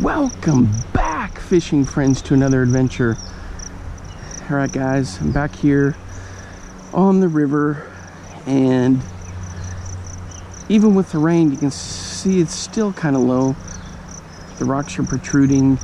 Welcome back, fishing friends, to another adventure. Alright guys, I'm back here on the river, and even with the rain you can see it's still kind of low. The rocks are protruding,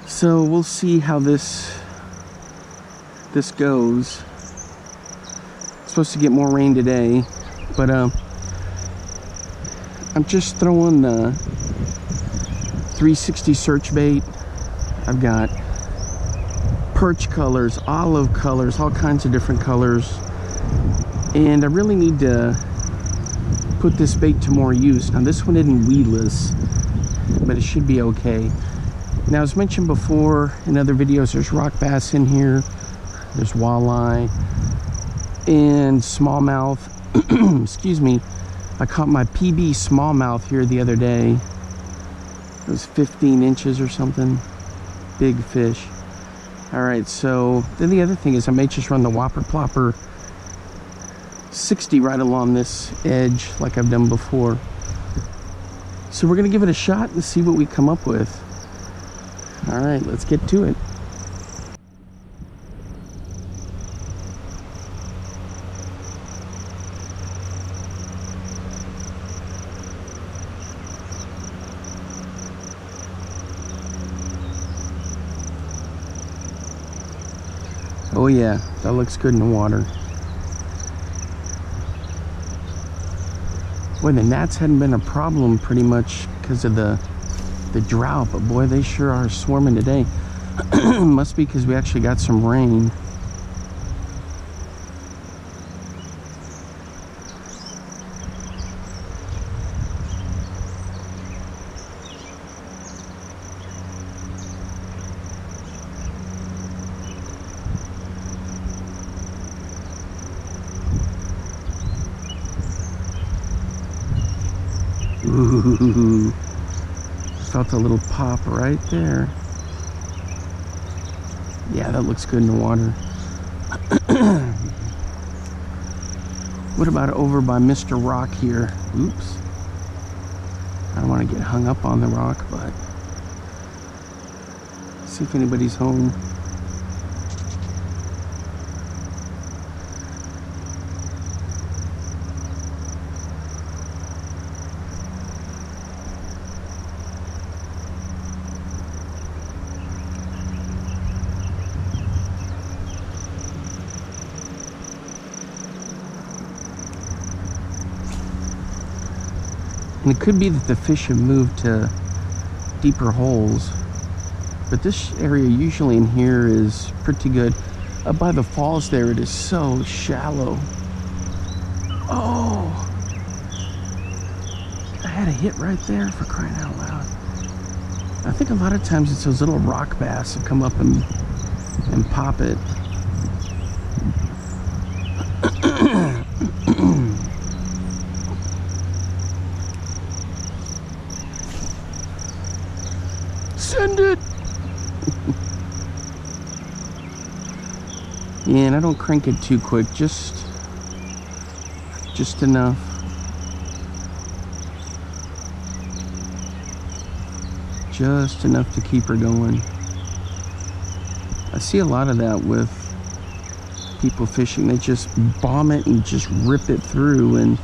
so we'll see how this goes. It's supposed to get more rain today, but I'm just throwing 360 search bait. I've got perch colors, olive colors, all kinds of different colors, and I really need to put this bait to more use. Now this one isn't weedless, but it should be okay. Now, as mentioned before in other videos, there's rock bass in here, there's walleye and smallmouth. Excuse me, I caught my PB smallmouth here the other day. It was 15 inches or something. Big fish. Alright, so then the other thing is I may just run the Whopper Plopper 60 right along this edge like I've done before. So we're going to give it a shot and see what we come up with. Alright, let's get to it. Oh yeah, that looks good in the water. Boy, the gnats hadn't been a problem pretty much because of the drought, but boy, they sure are swarming today. Must be because we actually got some rain. Ooh, felt a little pop right there. Yeah, that looks good in the water. What about over by Mr. Rock here? Oops. I don't want to get hung up on the rock, but see if anybody's home. And it could be that the fish have moved to deeper holes, but this area usually in here is pretty good. Up by the falls there, it is so shallow. Oh, I had a hit right there, for crying out loud. I think a lot of times it's those little rock bass that come up and pop it. Send it! Yeah, and I don't crank it too quick, just enough. Just enough to keep her going. I see a lot of that with people fishing. They just bomb it and just rip it through, and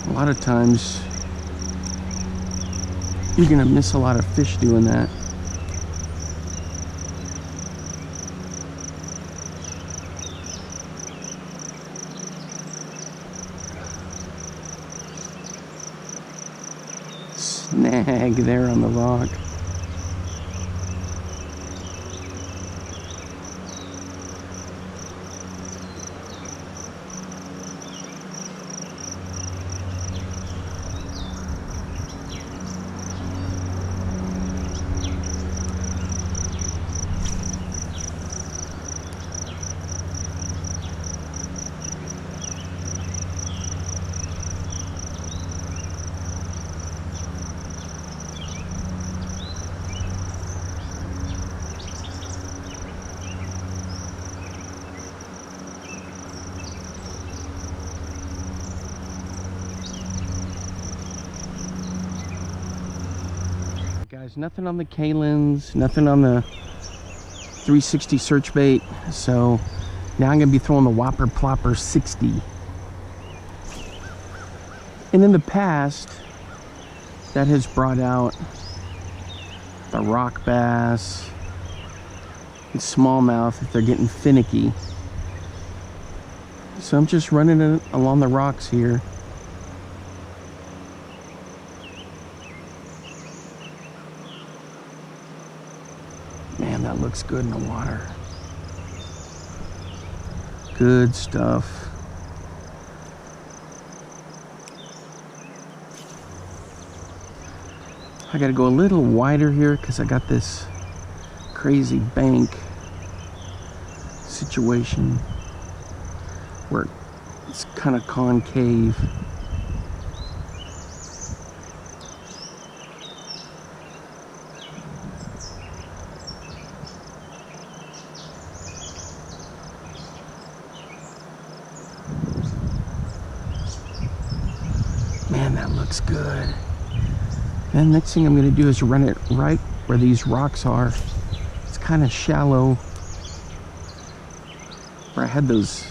a lot of times you're gonna miss a lot of fish doing that. Snag there on the rock. guys, nothing on the Kalins, nothing on the 360 search bait. So now I'm gonna be throwing the Whopper Plopper 60. And in the past, that has brought out the rock bass and smallmouth if they're getting finicky. So I'm just running it along the rocks here. Man, that looks good in the water. Good stuff. I gotta go a little wider here because I got this crazy bank situation where it's kind of concave. Man, that looks good. Then next thing I'm going to do is run it right where these rocks are. It's kind of shallow. Where I had those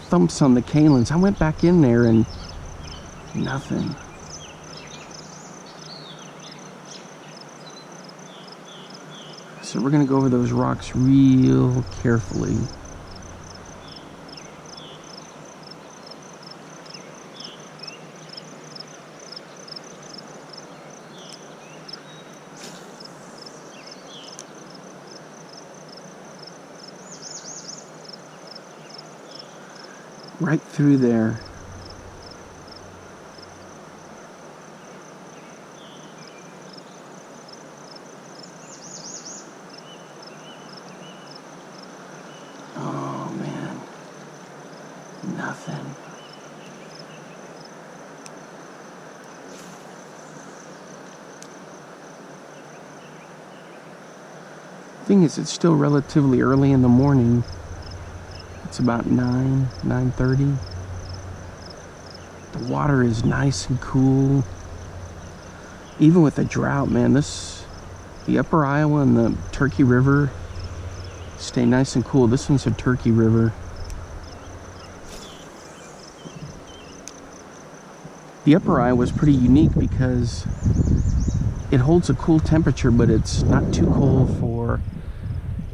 thumps on the Kalins. I went back in there and nothing. So we're going to go over those rocks real carefully. Right through there. Oh man, nothing. Thing is, it's still relatively early in the morning. It's about 9:30. The water is nice and cool. Even with the drought, man, the upper Iowa and the Turkey River stay nice and cool. This one's a Turkey River. The upper Iowa is pretty unique because it holds a cool temperature, but it's not too cold for,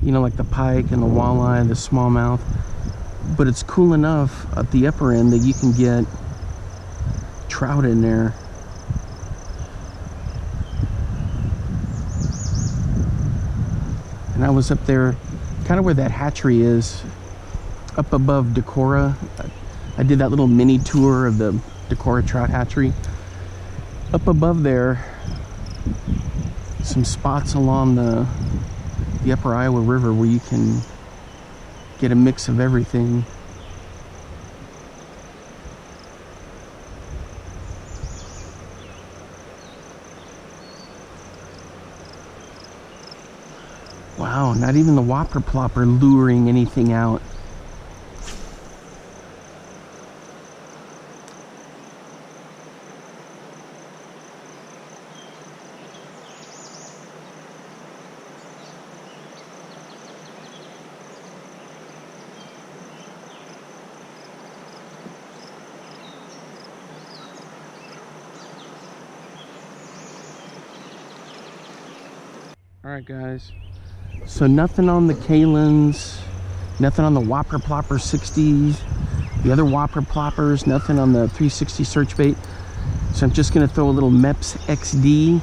you know, like the pike and the walleye, the smallmouth. But it's cool enough at the upper end that you can get trout in there. And I was up there, kind of where that hatchery is, up above Decorah. I did that little mini tour of the Decorah trout hatchery. Up above there, some spots along the upper Iowa River where you can get a mix of everything. Wow, not even the Whopper Plopper luring anything out. Alright guys, so nothing on the Kalins, nothing on the Whopper Plopper 60s, the other Whopper Ploppers, nothing on the 360 search bait. So I'm just going to throw a little Mepps XD,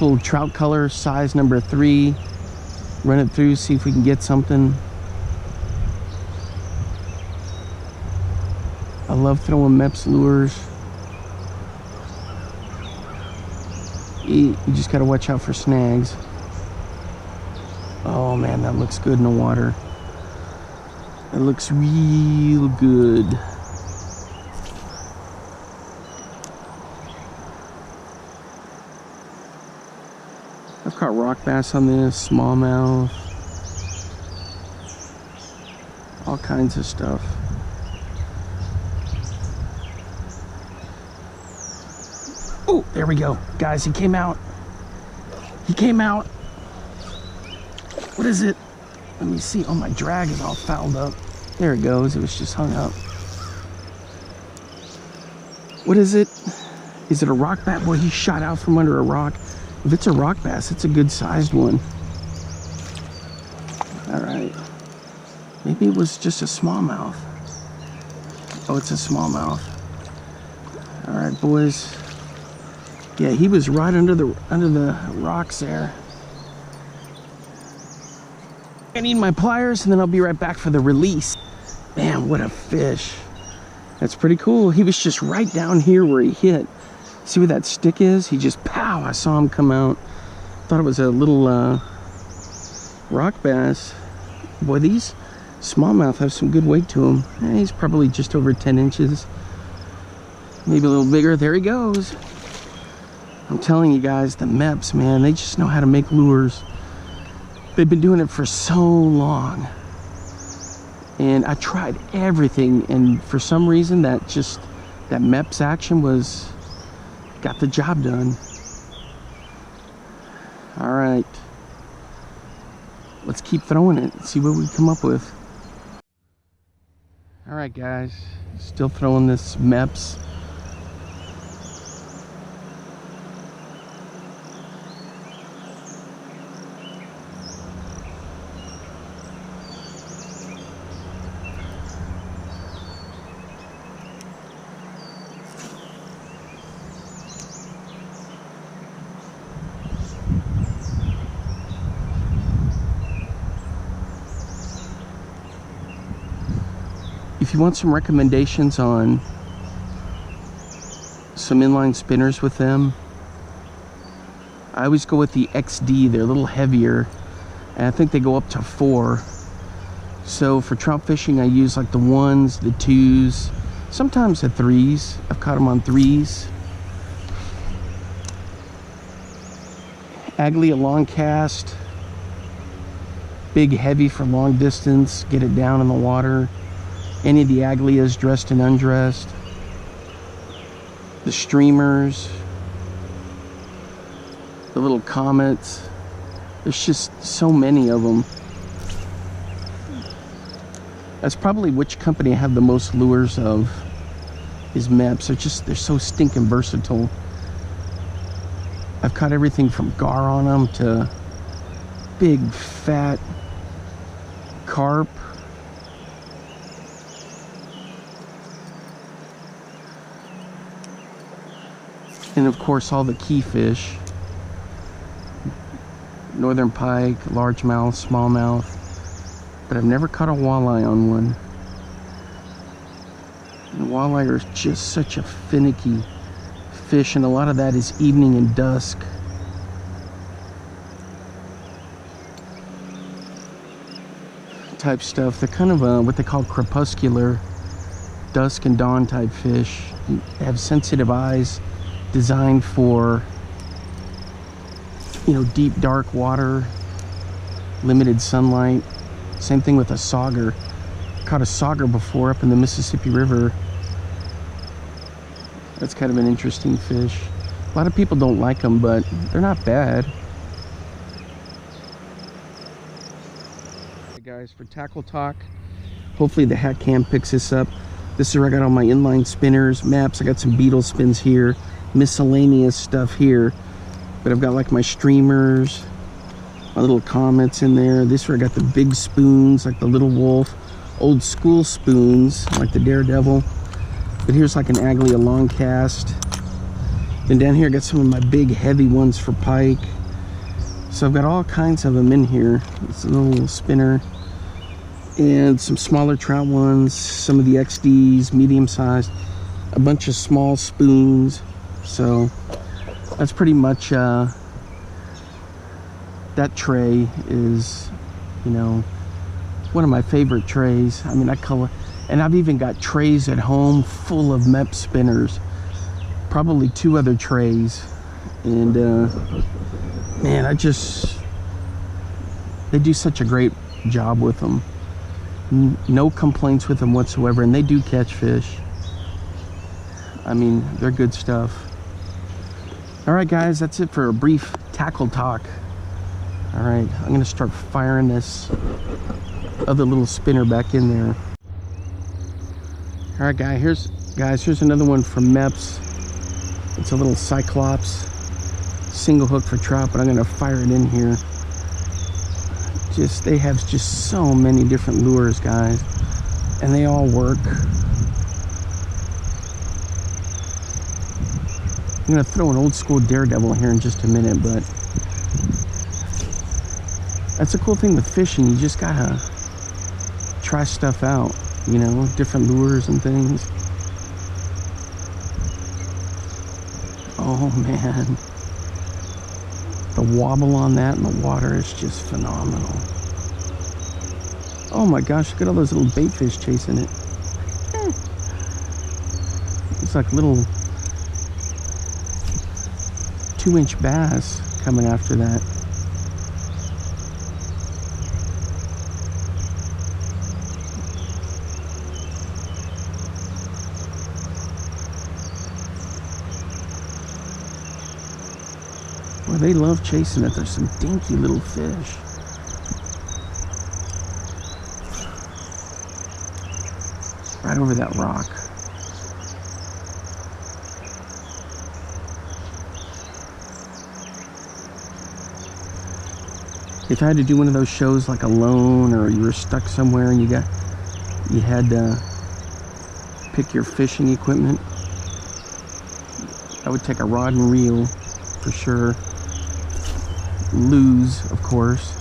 little trout color, size number 3, run it through, see if we can get something. I love throwing Mepps lures. You just gotta watch out for snags. Oh man, that looks good in the water. It looks real good. I've caught rock bass on this, smallmouth, all kinds of stuff. Oh, there we go. Guys, he came out. He came out. What is it? Let me see. Oh, my drag is all fouled up. There it goes. It was just hung up. What is it? Is it a rock bass? Boy, he shot out from under a rock. If it's a rock bass, it's a good sized one. All right. Maybe it was just a smallmouth. Oh, it's a smallmouth. All right, boys. Yeah, he was right under the rocks there. I need my pliers, and then I'll be right back for the release. Man, what a fish. That's pretty cool. He was just right down here where he hit. See where that stick is? He just, pow, I saw him come out. Thought it was a little rock bass. Boy, these smallmouth have some good weight to him. He's probably just over 10 inches. Maybe a little bigger. There he goes. I'm telling you guys, the Mepps, man, they just know how to make lures. They've been doing it for so long. And I tried everything, and for some reason that Mepps action got the job done. All right. Let's keep throwing it and see what we come up with. All right, guys. Still throwing this Mepps. If you want some recommendations on some inline spinners with them, I always go with the XD. They're a little heavier, and I think they go up to 4. So for trout fishing, I use like the 1s, the 2s, sometimes the 3s. I've caught them on 3s. Aglia long cast, big heavy for long distance, get it down in the water. Any of the Aglias, dressed and undressed. The streamers. The little comets. There's just so many of them. That's probably which company I have the most lures of, is Mepps. They're so stinking versatile. I've caught everything from gar on them to big fat carp. And of course all the key fish. Northern pike, largemouth, smallmouth. But I've never caught a walleye on one. And walleye are just such a finicky fish, and a lot of that is evening and dusk. Type stuff. They're kind of what they call crepuscular, dusk and dawn type fish. They have sensitive eyes, designed for, you know, deep dark water, limited sunlight. Same thing with a sauger. Caught a sauger before up in the Mississippi River. That's kind of an interesting fish. A lot of people don't like them, but they're not bad. Hey guys, for Tackle Talk, hopefully the hat cam picks this up. This is where I got all my inline spinners, Mepps. I got some beetle spins here, miscellaneous stuff here. But I've got like my streamers, my little comets in there. This is where I got the big spoons, like the Little Wolf, old school spoons, like the Daredevil. But here's like an Aglia long cast. And down here I got some of my big heavy ones for pike. So I've got all kinds of them in here. It's a little spinner. And some smaller trout ones, some of the XDs, medium sized, a bunch of small spoons. So that's pretty much, that tray is, you know, one of my favorite trays. I mean, and I've even got trays at home full of Mepps spinners. Probably 2 other trays. And, man, they do such a great job with them. No complaints with them whatsoever. And they do catch fish. I mean, they're good stuff. All right, guys, that's it for a brief tackle talk. All right, I'm gonna start firing this other little spinner back in there. All right, here's another one from Mepps. It's a little Cyclops single hook for trout, but I'm gonna fire it in here. They have just so many different lures, guys, and they all work. I'm gonna throw an old school Daredevil here in just a minute, but that's the cool thing with fishing. You just gotta try stuff out, you know, different lures and things. Oh man, the wobble on that in the water is just phenomenal. Oh my gosh, look at all those little bait fish chasing it. It's like little 2-inch bass coming after that. Well, they love chasing it. There's some dinky little fish. Right over that rock. If I had to do one of those shows like alone, or you were stuck somewhere and you had to pick your fishing equipment, I would take a rod and reel for sure. Lose, of course.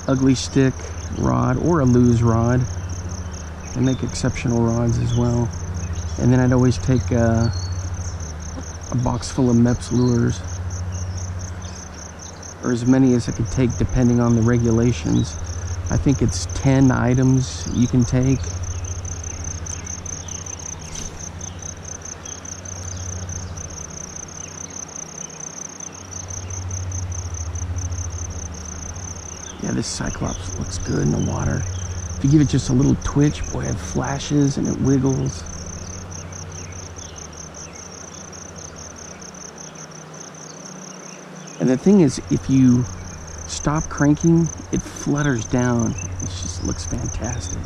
Ugly stick rod or a lose rod. They make exceptional rods as well. And then I'd always take a box full of Mepps lures, or as many as I could take depending on the regulations. I think it's 10 items you can take. Yeah, this Cyclops looks good in the water. If you give it just a little twitch, boy, it flashes and it wiggles. And the thing is, if you stop cranking, it flutters down. It just looks fantastic.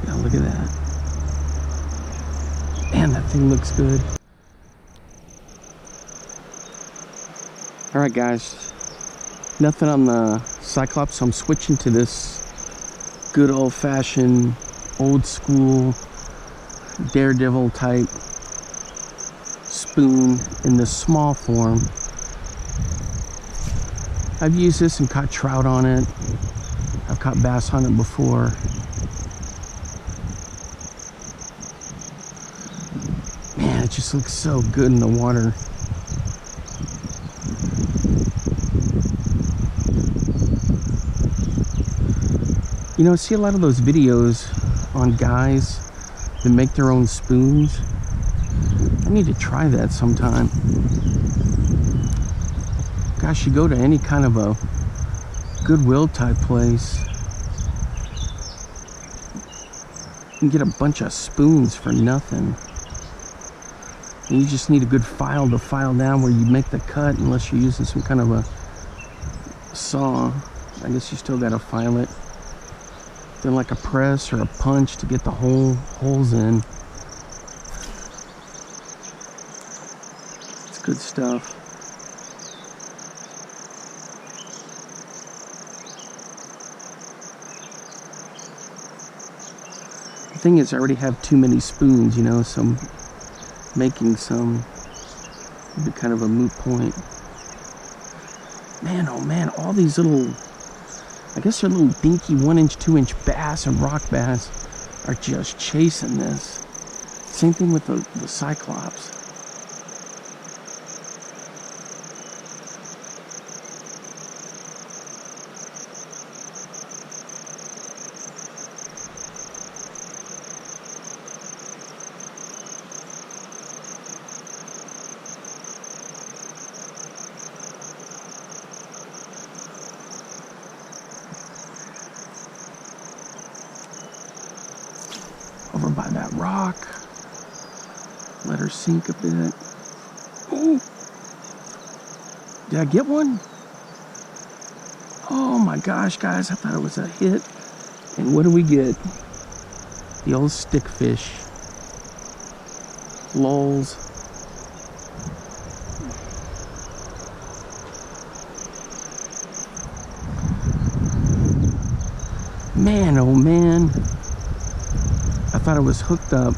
Yeah, look at that. Man, that thing looks good. Alright guys, nothing on the Cyclops, so I'm switching to this good old-fashioned, old-school Daredevil type spoon in the small form. I've used this and caught trout on it. I've caught bass on it before. Man, it just looks so good in the water. You know, I see a lot of those videos on guys that make their own spoons. I need to try that sometime. Gosh, you go to any kind of a Goodwill type place, you can get a bunch of spoons for nothing. And you just need a good file to file down where you make the cut, unless you're using some kind of a saw. I guess you still gotta file it. Then like a press or a punch to get the holes in. It's good stuff. The thing is, I already have too many spoons, you know, so making some would be kind of a moot point. Man, oh man, all these little, I guess they're little dinky 1-inch, 2-inch bass and rock bass are just chasing this. Same thing with the Cyclops. by that rock. Let her sink a bit. Oh, did I get one? Oh my gosh, guys, I thought it was a hit. And what do we get? The old stickfish. Lols. Man, oh man. I thought it was hooked up.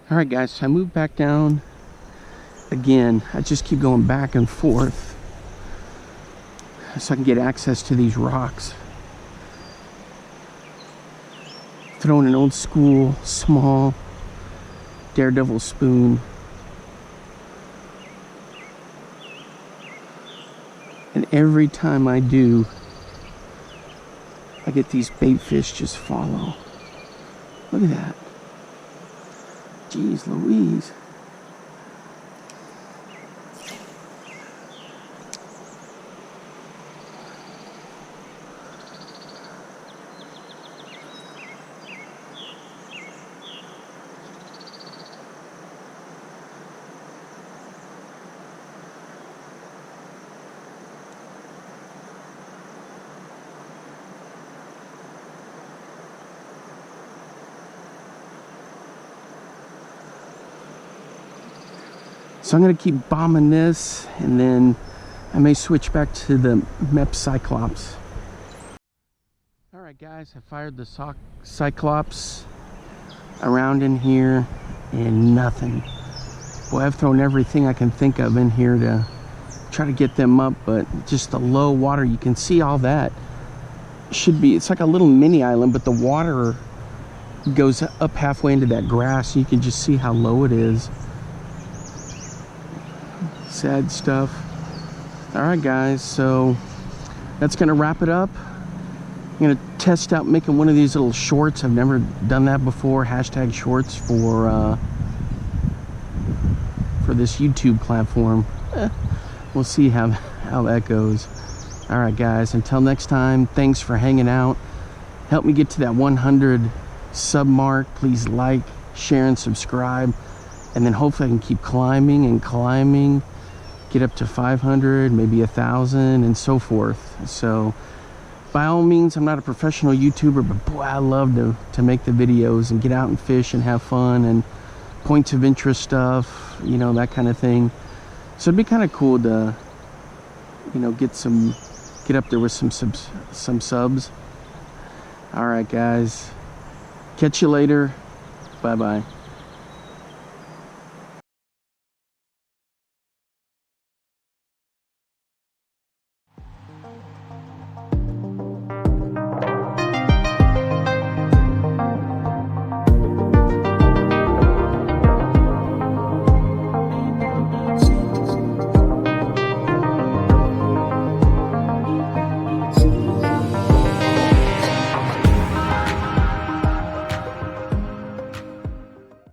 All right, guys, so I moved back down again. I just keep going back and forth so I can get access to these rocks. Throwing an old school, small Daredevil spoon. And every time I do, I get these bait fish just follow. Look at that. Jeez Louise. So I'm going to keep bombing this, and then I may switch back to the Mepps Cyclops. Alright guys, I fired the Cyclops around in here, and nothing. Boy, I've thrown everything I can think of in here to try to get them up, but just the low water, you can see all that. Should be, it's like a little mini island, but the water goes up halfway into that grass, so you can just see how low it is. Sad stuff. All right guys, so that's gonna wrap it up. I'm gonna test out making one of these little shorts. I've never done that before. Hashtag shorts for this YouTube platform. We'll see how that goes. All right guys, until next time, thanks for hanging out. Help me get to that 100 sub mark. Please like, share, and subscribe, and then hopefully I can keep climbing and climbing, get up to 500, maybe 1,000, and so forth. So by all means, I'm not a professional YouTuber, but boy, I love to make the videos and get out and fish and have fun and points of interest stuff, you know, that kind of thing. So it'd be kind of cool to, you know, get up there with some subs. All right guys, catch you later. Bye bye.